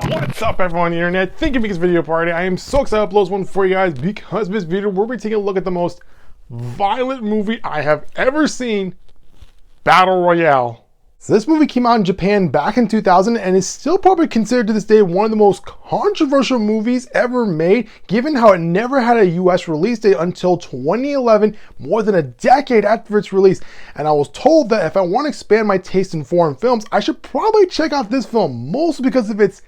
What's up everyone on the internet? Thank you for this video party. I am so excited to upload one for you guys because this video we'll be taking a look at the most violent movie I have ever seen, Battle Royale. So this movie came out in Japan back in 2000 and is still probably considered to this day one of the most controversial movies ever made, given how it never had a US release date until 2011, more than a decade after its release. And I was told that if I want to expand my taste in foreign films, I should probably check out this film, mostly because of its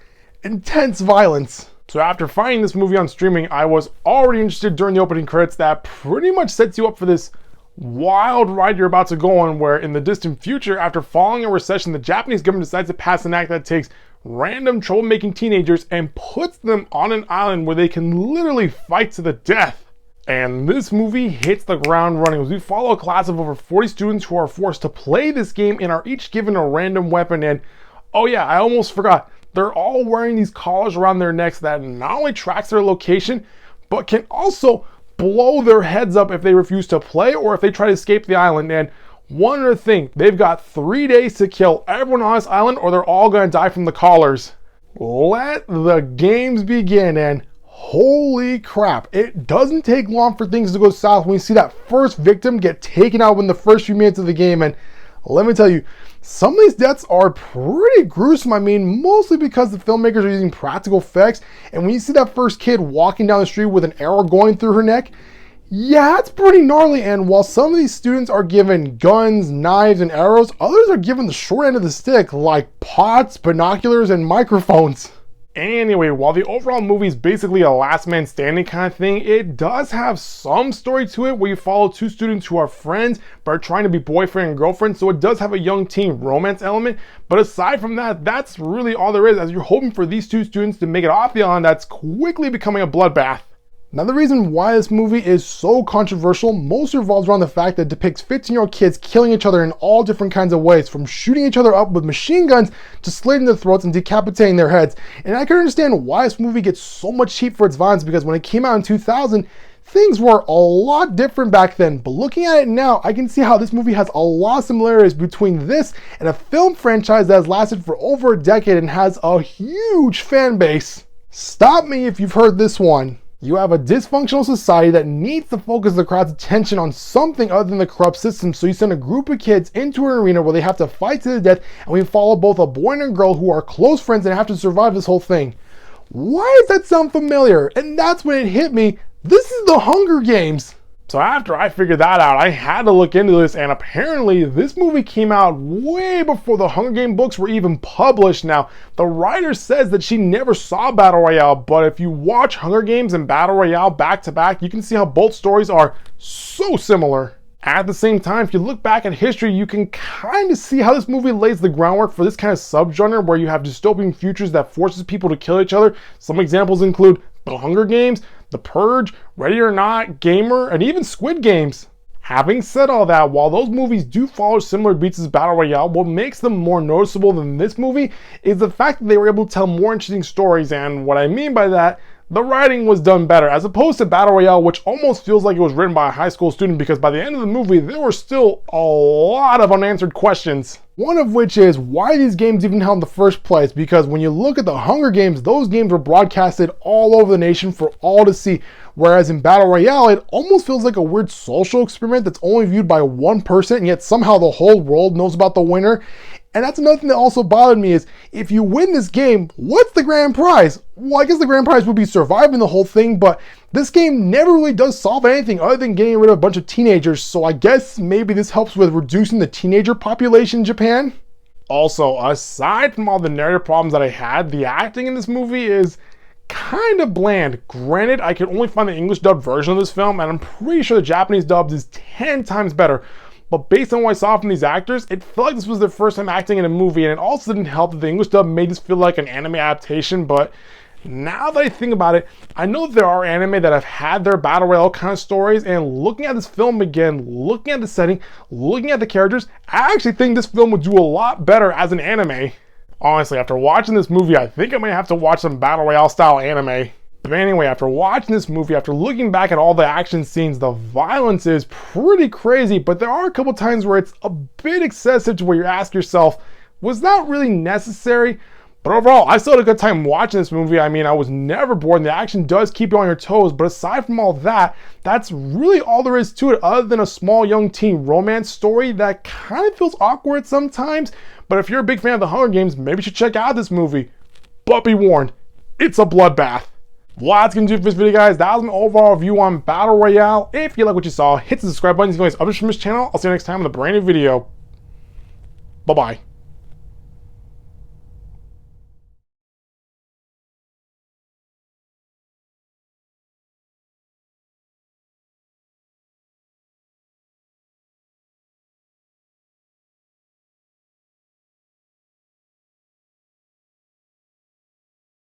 intense violence. So after finding this movie on streaming, I was already interested during the opening credits that pretty much sets you up for this wild ride you're about to go on, where in the distant future, after following a recession, the Japanese government decides to pass an act that takes random troublemaking teenagers and puts them on an island where they can literally fight to the death. And this movie hits the ground running as we follow a class of over 40 students who are forced to play this game and are each given a random weapon. And oh yeah, I almost forgot, they're all wearing these collars around their necks that not only tracks their location, but can also blow their heads up if they refuse to play or if they try to escape the island. And one other thing, they've got 3 days to kill everyone on this island or they're all gonna die from the collars. Let the games begin, and holy crap, it doesn't take long for things to go south when you see that first victim get taken out in the first few minutes of the game. And let me tell you, some of these deaths are pretty gruesome. I mean, mostly because the filmmakers are using practical effects. And when you see that first kid walking down the street with an arrow going through her neck, yeah, it's pretty gnarly. And while some of these students are given guns, knives, and arrows, others are given the short end of the stick, like pots, binoculars, and microphones. Anyway, while the overall movie is basically a last man standing kind of thing, it does have some story to it where you follow two students who are friends but are trying to be boyfriend and girlfriend, so it does have a young teen romance element. But aside from that, that's really all there is, as you're hoping for these two students to make it off the island that's quickly becoming a bloodbath. Now, the reason why this movie is so controversial mostly revolves around the fact that it depicts 15-year-old kids killing each other in all different kinds of ways, from shooting each other up with machine guns to slitting their throats and decapitating their heads. And I can understand why this movie gets so much heat for its violence, because when it came out in 2000, things were a lot different back then. But looking at it now, I can see how this movie has a lot of similarities between this and a film franchise that has lasted for over a decade and has a huge fan base. Stop me if you've heard this one. You have a dysfunctional society that needs to focus the crowd's attention on something other than the corrupt system, so you send a group of kids into an arena where they have to fight to the death, and we follow both a boy and a girl who are close friends and have to survive this whole thing. Why does that sound familiar? And that's when it hit me. This is the Hunger Games. So after I figured that out, I had to look into this, and apparently this movie came out way before the Hunger Games books were even published. Now, the writer says that she never saw Battle Royale, but if you watch Hunger Games and Battle Royale back to back, you can see how both stories are so similar. At the same time, if you look back at history, you can kind of see how this movie lays the groundwork for this kind of subgenre where you have dystopian futures that forces people to kill each other. Some examples include The Hunger Games, The Purge, Ready or Not, Gamer, and even Squid Games. Having said all that, while those movies do follow similar beats as Battle Royale, what makes them more noticeable than this movie is the fact that they were able to tell more interesting stories. And what I mean by that, the writing was done better, as opposed to Battle Royale, which almost feels like it was written by a high school student, because by the end of the movie, there were still a lot of unanswered questions. One of which is why these games even held in the first place, because when you look at the Hunger Games, those games were broadcasted all over the nation for all to see, whereas in Battle Royale, it almost feels like a weird social experiment that's only viewed by one person, and yet somehow the whole world knows about the winner. And that's another thing that also bothered me is, if you win this game, what's the grand prize? Well, I guess the grand prize would be surviving the whole thing, but this game never really does solve anything other than getting rid of a bunch of teenagers, so I guess maybe this helps with reducing the teenager population in Japan. Also, aside from all the narrative problems that I had, the acting in this movie is kind of bland. Granted, I can only find the English dub version of this film, and I'm pretty sure the Japanese dub is 10 times better. But based on what I saw from these actors, it felt like this was their first time acting in a movie, and it also didn't help that the English dub made this feel like an anime adaptation. But now that I think about it, I know that there are anime that have had their Battle Royale kind of stories, and looking at this film again, looking at the setting, looking at the characters, I actually think this film would do a lot better as an anime. Honestly, after watching this movie, I think I might have to watch some Battle Royale style anime. But anyway, after watching this movie, after looking back at all the action scenes, the violence is pretty crazy, but there are a couple times where it's a bit excessive to where you ask yourself, was that really necessary? But overall, I still had a good time watching this movie. I mean, I was never bored, and the action does keep you on your toes, but aside from all that, that's really all there is to it, other than a small young teen romance story that kind of feels awkward sometimes. But if you're a big fan of the Hunger Games, maybe you should check out this movie. But be warned, it's a bloodbath. Well, that's gonna do it for this video, guys. That was my overall review on Battle Royale. If you like what you saw, hit the subscribe button. If you guys updates from this channel, I'll see you next time with a brand new video. Bye-bye.